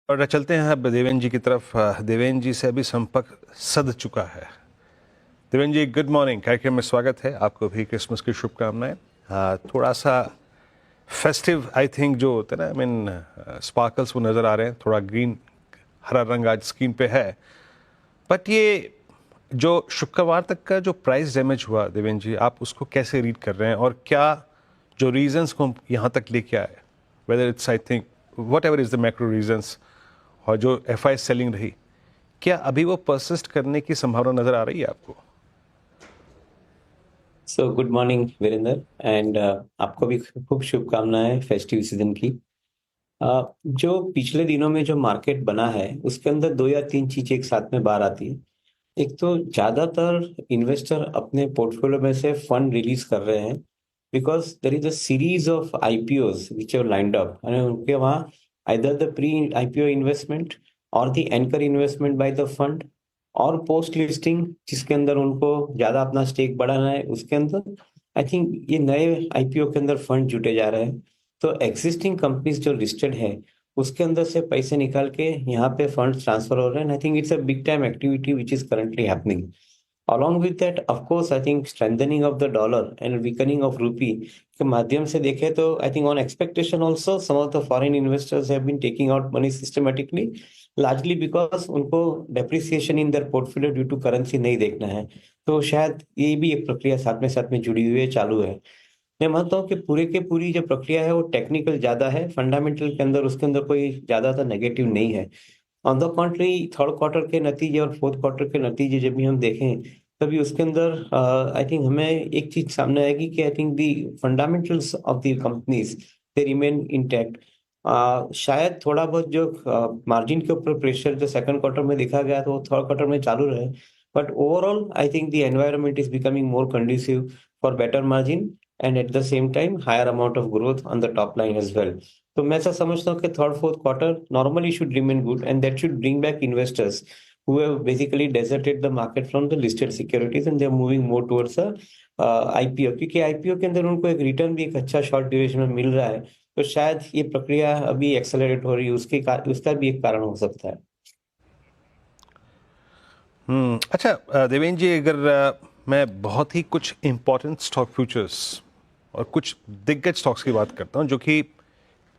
और चलते हैं अब देवेन जी की तरफ। देवेन जी से अभी संपर्क सध चुका है। देवेन जी, गुड मॉर्निंग। कार्यक्रम में स्वागत है। आपको भी क्रिसमस की शुभकामनाएं। थोड़ा सा फेस्टिव आई थिंक जो होता है ना, आई मीन स्पार्कल्स वो नज़र आ रहे हैं। थोड़ा ग्रीन हरा रंग आज स्क्रीन पे है। बट ये जो शुक्रवार तक का जो प्राइस डैमेज हुआ देवेन जी, आप उसको कैसे रीड कर रहे हैं और क्या जो रीजंस को यहाँ तक लेके आए, whether it's I think what ever is the macro reasons, और जो एफ आई सेलिंग रही, क्या अभी वो परसिस्ट करने की संभावना नजर आ रही है आपको? So good morning Virendra and आपको भी खूब शुभकामनाएं फेस्टिव सीजन की। जो पिछले दिनों में जो मार्केट बना है उसके अंदर दो या तीन चीजें एक साथ में बाहर आती है। एक तो ज्यादातर इन्वेस्टर अपने पोर्टफोलियो में से फंड रिलीज कर रहे हैं because there is a series of IPOs which have lined up, उनके वहाँ either the pre IPO investment और the anchor investment by the fund और पोस्ट लिस्टिंग जिसके अंदर उनको ज्यादा अपना स्टेक बढ़ाना है उसके अंदर आई थिंक ये नए आईपीओ के अंदर फंड जुटे जा रहे हैं। तो एग्जिस्टिंग कंपनीज जो लिस्टेड है उसके अंदर से पैसे निकाल के यहाँ पे फंड ट्रांसफर हो रहे हैं। I think it's a big time activity which is currently happening. Along with that, of course, I think strengthening of the dollar and weakening of rupee के माध्यम से देखें तो I think on expectation also some of the foreign investors have been taking out money systematically, largely because उनको depreciation in their portfolio due to currency नहीं देखना है। तो शायद ये भी एक प्रक्रिया साथ में जुड़ी हुई है, चालू है। मैं मानता हूँ कि पूरे के पूरी जो प्रक्रिया है वो टेक्निकल ज्यादा है, फंडामेंटल के अंदर उसके अंदर कोई ज्यादातर नेगेटिव नहीं है। ऑन द कॉन्ट्री थर्ड क्वार्टर के नतीजे और फोर्थ क्वार्टर के नतीजे जब भी हम देखें तभी उसके अंदर आई थिंक हमें एक चीज सामने आएगी कि I think the fundamentals of the companies they remain intact. शायद थोड़ा बहुत जो मार्जिन के ऊपर प्रेशर जो सेकंड क्वार्टर में देखा गया तो वो थर्ड क्वार्टर में चालू रहे, but overall I think the environment is becoming more conducive for better margin and at the same time higher amount of growth on the top line as well. तो मैं ऐसा समझता हूँ कि third fourth quarter normally should remain good and that should bring back investors who have basically deserted the market from the listed securities and they are moving more towards a IPO, क्योंकि IPO के अंदर उनको एक return भी एक अच्छा short duration में मिल रहा है। तो शायद ये प्रक्रिया अभी एक्सेलरेट हो रही है, उसका भी एक कारण हो सकता है। अच्छा देवेन जी, अगर मैं बहुत ही कुछ इंपॉर्टेंट स्टॉक फ्यूचर्स और कुछ दिग्गज स्टॉक्स की बात करता हूं जो कि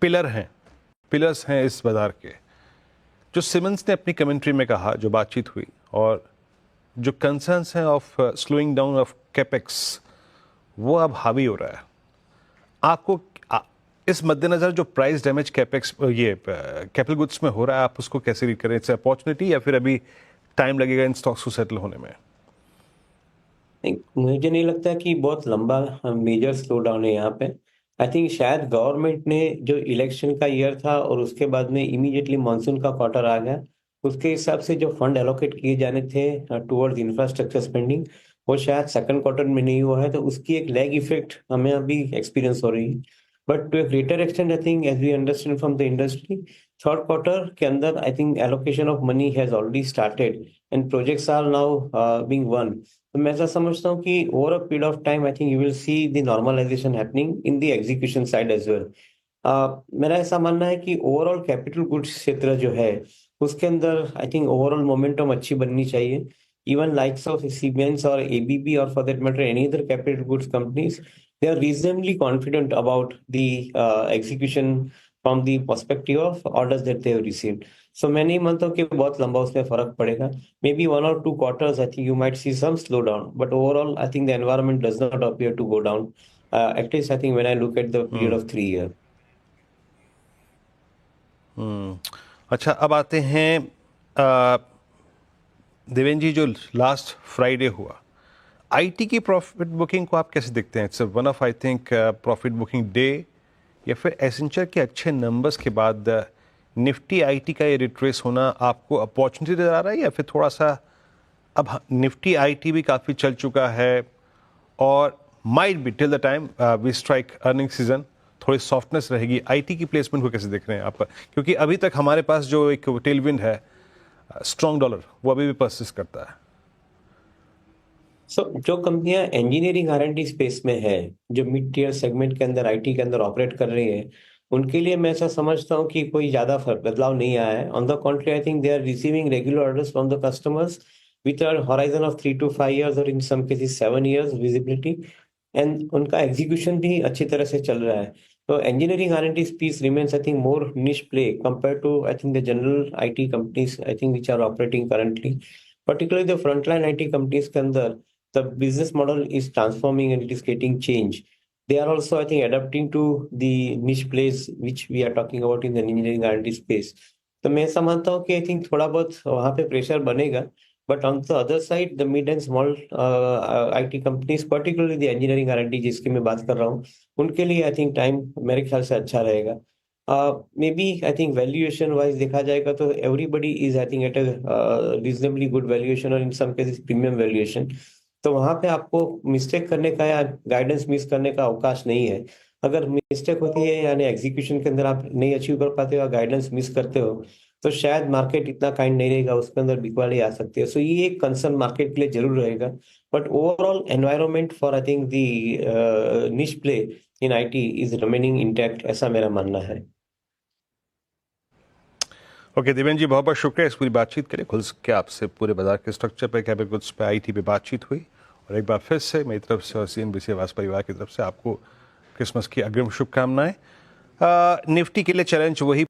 पिलर्स हैं इस बाजार के, जो सिमंस ने अपनी कमेंट्री में कहा, जो बातचीत हुई, और जो कंसर्न्स हैं of slowing down of capex, वो अब हावी हो रहा है। आपको इस मद्देनजर जो प्राइस डैमेज कैपेक्स ये कैपिटल गुड्स में हो रहा है, आप उसको कैसे रीड करें? इट्स अपॉर्चुनिटी या फिर अभी टाइम लगेगा इन स्टॉक्स को सेटल होने में? मुझे नहीं लगता कि बहुत लंबा मेजर स्लो डाउन है यहाँ पे। आई थिंक शायद गवर्नमेंट ने जो इलेक्शन का ईयर था और उसके बाद में इमीडिएटली मानसून का क्वार्टर आ गया, उसके हिसाब से जो फंड एलोकेट किए जाने थे टुवर्ड्स इंफ्रास्ट्रक्चर स्पेंडिंग वो शायद सेकंड क्वार्टर में नहीं हुआ है, तो उसकी एक लैग इफेक्ट हमें अभी एक्सपीरियंस हो रही है। But to a greater extent I think as we understand from the industry, third quarter के अंदर I think allocation of money has already started and projects are now being won. तो मैं ऐसा समझता हूँ कि over a period of time I think you will see the normalisation happening in the execution side as well. मेरा ऐसा मानना है कि ओवरऑल कैपिटल गुड्स क्षेत्र जो है उसके अंदर आई थिंक ओवरऑल मोमेंटम अच्छी बननी चाहिए। इवन लाइक्स ऑफ सीमेंस और एबीबी और for that matter any other capital goods companies, they are reasonably confident about the execution from the perspective of orders that they have received. So मैं नहीं मानता हूँ कि बहुत लंबा उसमें फर्क पड़ेगा। Maybe 1 or 2 quarters, I think you might see some slowdown, but overall, I think the environment does not appear to go down. At least I think when I look at the period of 3 years. अच्छा, अब आते हैं अ, देवेन जी, जो last Friday हुआ, IT की profit booking को आप कैसे देखते हैं? It's one of I think profit booking day, या फिर एसेंचर के अच्छे नंबर्स के बाद निफ्टी आईटी का ये रिट्रेस होना आपको अपॉर्चुनिटी नजर आ रहा है, या फिर थोड़ा सा अब निफ्टी आईटी भी काफ़ी चल चुका है और might be till the time we strike earning season थोड़ी सॉफ्टनेस रहेगी? आईटी की प्लेसमेंट को कैसे देख रहे हैं आप? क्योंकि अभी तक हमारे पास जो एक टेलविंड है, स्ट्रॉन्ग डॉलर, वो अभी भी परसिस्ट करता है। सो जो कंपनियां engineering R and D space में है, जो मिड टीयर सेगमेंट के अंदर आईटी के अंदर ऑपरेट कर रही है, उनके लिए मैं ऐसा समझता हूँ कि कोई ज्यादा बदलाव नहीं आया है. On the contrary I think they are receiving regular orders from the customers with a horizon of 3 to 5 years or in some cases 7 years visibility, and उनका एग्जीक्यूशन भी अच्छी तरह से चल रहा है. तो engineering R&D piece remains I think more niche play compared to I think the general IT companies I think which are operating currently, particularly the frontline IT companies के अंदर the business model is transforming and it is getting change. They are also I think adapting to the niche plays which we are talking about in the engineering R&D space. तो मैं ऐसा मानता हूँ कि I think थोड़ा बहुत वहाँ पे प्रेशर बनेगा. But on the other side, the mid and small IT companies, particularly the engineering R&D जिसकी मैं बात कर रहा हूँ, उनके लिए आई थिंक टाइम मेरे ख्याल से अच्छा रहेगा. Maybe I think valuation wise देखा जाएगा तो everybody is I think at a reasonably good valuation और in some cases premium valuation. तो वहां पे आपको मिस्टेक करने का या गाइडेंस मिस करने का अवकाश नहीं है. अगर मिस्टेक होती है यानी एग्जीक्यूशन के अंदर आप नहीं अचीव कर पाते हो, गाइडेंस मिस करते हो, तो शायद मार्केट इतना काइंड नहीं रहेगा, उसके अंदर बिकवाली आ सकती है. सो ये एक कंसर्न मार्केट के लिए जरूर रहेगा. But overall environment for I think the निश play in IT is remaining intact, ऐसा मेरा मानना है. ओके देवेंद्र जी, बहुत बहुत शुक्रिया इस पूरी बातचीत के लिए. खुल के आपसे पूरे बाजार के स्ट्रक्चर पे, कैपिटल गुड्स पे, आईटी पे बातचीत हुई. और एक बार फिर से मेरी तरफ से और CNBC आवास परिवार की तरफ से आपको क्रिसमस की अग्रिम शुभकामनाएं. निफ्टी के लिए चैलेंज वही